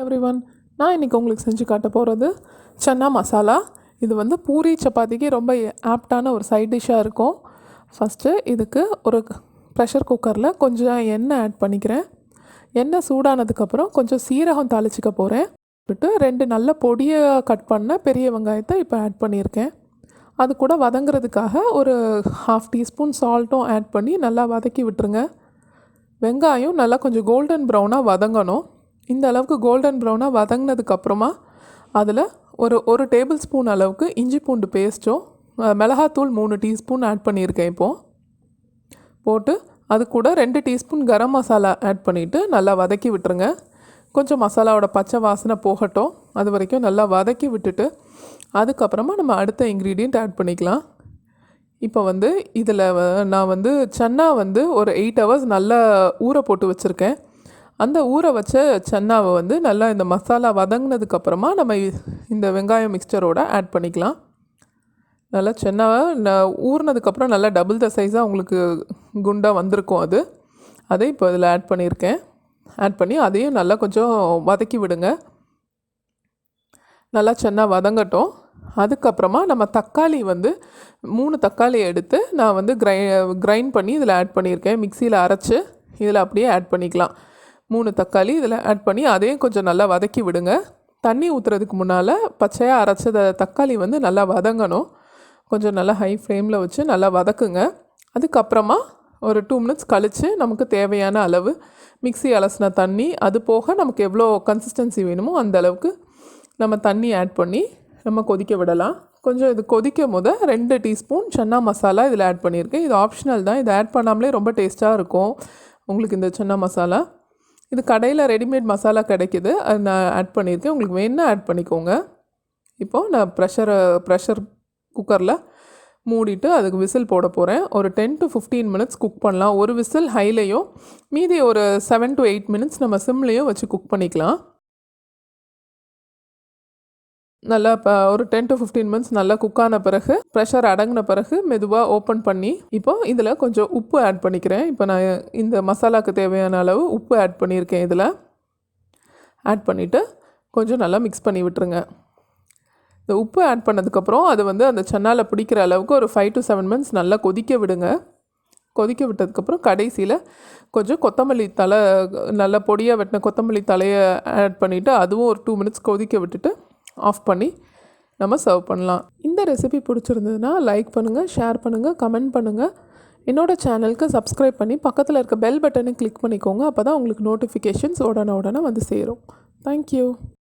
Everyone, நான் இன்றைக்கி உங்களுக்கு செஞ்சு காட்ட போகிறது சன்னா மசாலா. இது வந்து பூரி சப்பாத்திக்கு ரொம்ப ஆப்டான ஒரு சைட் டிஷ்ஷாக இருக்கும். ஃபஸ்ட்டு இதுக்கு ஒரு ப்ரெஷர் குக்கரில் கொஞ்சம் எண்ணெய் ஆட் பண்ணிக்கிறேன். எண்ணெய் சூடானதுக்கப்புறம் கொஞ்சம் சீரகம் தாளிச்சிக்க போகிறேன். விட்டு 2 நல்ல பொடியாக கட் பண்ண பெரிய வெங்காயத்தை இப்போ ஆட் பண்ணியிருக்கேன். அது கூட வதங்கிறதுக்காக ஒரு 1/2 டீஸ்பூன் சால்ட்டும் ஆட் பண்ணி நல்லா வதக்கி விட்டுருங்க. வெங்காயம் நல்லா கொஞ்சம் கோல்டன் ப்ரௌனாக வதங்கணும். இந்த அளவுக்கு கோல்டன் ப்ரௌனாக வதங்கினதுக்கப்புறமா அதில் ஒரு டேபிள் ஸ்பூன் அளவுக்கு இஞ்சி பூண்டு பேஸ்ட்டும் மிளகாத்தூள் 3 டீஸ்பூன் ஆட் பண்ணியிருக்கேன். இப்போது போட்டு அது கூட 2 டீஸ்பூன் கரம் மசாலா ஆட் பண்ணிவிட்டு நல்லா வதக்கி விட்டுருங்க. கொஞ்சம் மசாலாவோட பச்சை வாசனை போகட்டும். அது வரைக்கும் நல்லா வதக்கி விட்டுட்டு அதுக்கப்புறமா நம்ம அடுத்த இன்க்ரீடியண்ட் ஆட் பண்ணிக்கலாம். இப்போ வந்து இதில் நான் வந்து சன்னா வந்து ஒரு 8 ஹவர்ஸ் நல்லா ஊற போட்டு வச்சுருக்கேன். அந்த ஊற வச்ச சன்னாவை வந்து நல்லா இந்த மசாலா வதங்கினதுக்கப்புறமா நம்ம இந்த வெங்காயம் மிக்சரோட ஆட் பண்ணிக்கலாம். நல்லா சன்னாவை ஊறினதுக்கப்புறம் நல்லா டபுள் த சைஸாக உங்களுக்கு குண்டாக வந்திருக்கும். அதை இப்போ இதில் ஆட் பண்ணியிருக்கேன். ஆட் பண்ணி அதையும் நல்லா கொஞ்சம் வதக்கி விடுங்க. நல்லா சன்னா வதங்கட்டும். அதுக்கப்புறமா நம்ம தக்காளி வந்து 3 தக்காளி எடுத்து நான் வந்து கிரைண்ட் பண்ணி இதில் ஆட் பண்ணியிருக்கேன். மிக்சியில் அரைச்சி இதில் அப்படியே ஆட் பண்ணிக்கலாம். 3 தக்காளி இதில் ஆட் பண்ணி அதையும் கொஞ்சம் நல்லா வதக்கி விடுங்க. தண்ணி ஊற்றுறதுக்கு முன்னால் பச்சையாக அரைச்ச தக்காளி வந்து நல்லா வதங்கணும். கொஞ்சம் நல்லா ஹை ஃப்ளேமில் வச்சு நல்லா வதக்குங்க. அதுக்கப்புறமா ஒரு 2 மினிட்ஸ் கழித்து நமக்கு தேவையான அளவு மிக்சி அலசின தண்ணி, அது போக நமக்கு எவ்வளோ கன்சிஸ்டன்சி வேணுமோ அந்த அளவுக்கு நம்ம தண்ணி ஆட் பண்ணி நம்ம கொதிக்க விடலாம். கொஞ்சம் இது கொதிக்கும் போது 2 டீஸ்பூன் சன்னா மசாலா இதில் ஆட் பண்ணியிருக்கேன். இது ஆப்ஷனல் தான். இது ஆட் பண்ணாமலே ரொம்ப டேஸ்ட்டாக இருக்கும் உங்களுக்கு இந்த சன்னா மசாலா. இது கடையில் ரெடிமேட் மசாலா கிடைக்கிது. அது நான் ஆட் பண்ணியிருக்கேன். உங்களுக்கு வேணுன்னா ஆட் பண்ணிக்கோங்க. இப்போது நான் ப்ரெஷர் குக்கரில் மூடிட்டு அதுக்கு விசில் போட போகிறேன். ஒரு 10 to 15 மினிட்ஸ் குக் பண்ணலாம். ஒரு விசில் ஹைலையும் மீதி ஒரு 7 to 8 மினிட்ஸ் நம்ம சிம்லேயும் வச்சு குக் பண்ணிக்கலாம். நல்லா ஒரு 10 to 15 மினிட்ஸ் நல்லா குக்கான பிறகு ப்ரெஷர் அடங்கின பிறகு மெதுவாக ஓப்பன் பண்ணி இப்போது இதில் கொஞ்சம் உப்பு ஆட் பண்ணிக்கிறேன். இப்போ நான் இந்த மசாலாவுக்கு தேவையான அளவு உப்பு ஆட் பண்ணியிருக்கேன். இதில் ஆட் பண்ணிவிட்டு கொஞ்சம் நல்லா மிக்ஸ் பண்ணி விட்டுருங்க. இந்த உப்பு ஆட் பண்ணதுக்கப்புறம் அது வந்து அந்த சன்னாவில் பிடிக்கிற அளவுக்கு ஒரு 5 to 7 மினிட்ஸ் நல்லா கொதிக்க விடுங்க. கொதிக்க விட்டதுக்கப்புறம் கடைசியில் கொஞ்சம் கொத்தமல்லி தழை, நல்லா பொடியாக வெட்டின கொத்தமல்லி தலையை ஆட் பண்ணிவிட்டு அதுவும் ஒரு 2 மினிட்ஸ் கொதிக்க விட்டுட்டு ஆஃப் பண்ணி நம்ம சர்வ் பண்ணலாம். இந்த ரெசிபி பிடிச்சிருந்ததுன்னா லைக் பண்ணுங்கள், ஷேர் பண்ணுங்கள், கமெண்ட் பண்ணுங்கள். என்னோடய சேனலுக்கு சப்ஸ்கிரைப் பண்ணி பக்கத்தில் இருக்க பெல் பட்டனை கிளிக் பண்ணிக்கோங்க. அப்போ தான் உங்களுக்கு நோட்டிஃபிகேஷன்ஸ் உடனே வந்து சேரும். தேங்க்யூ.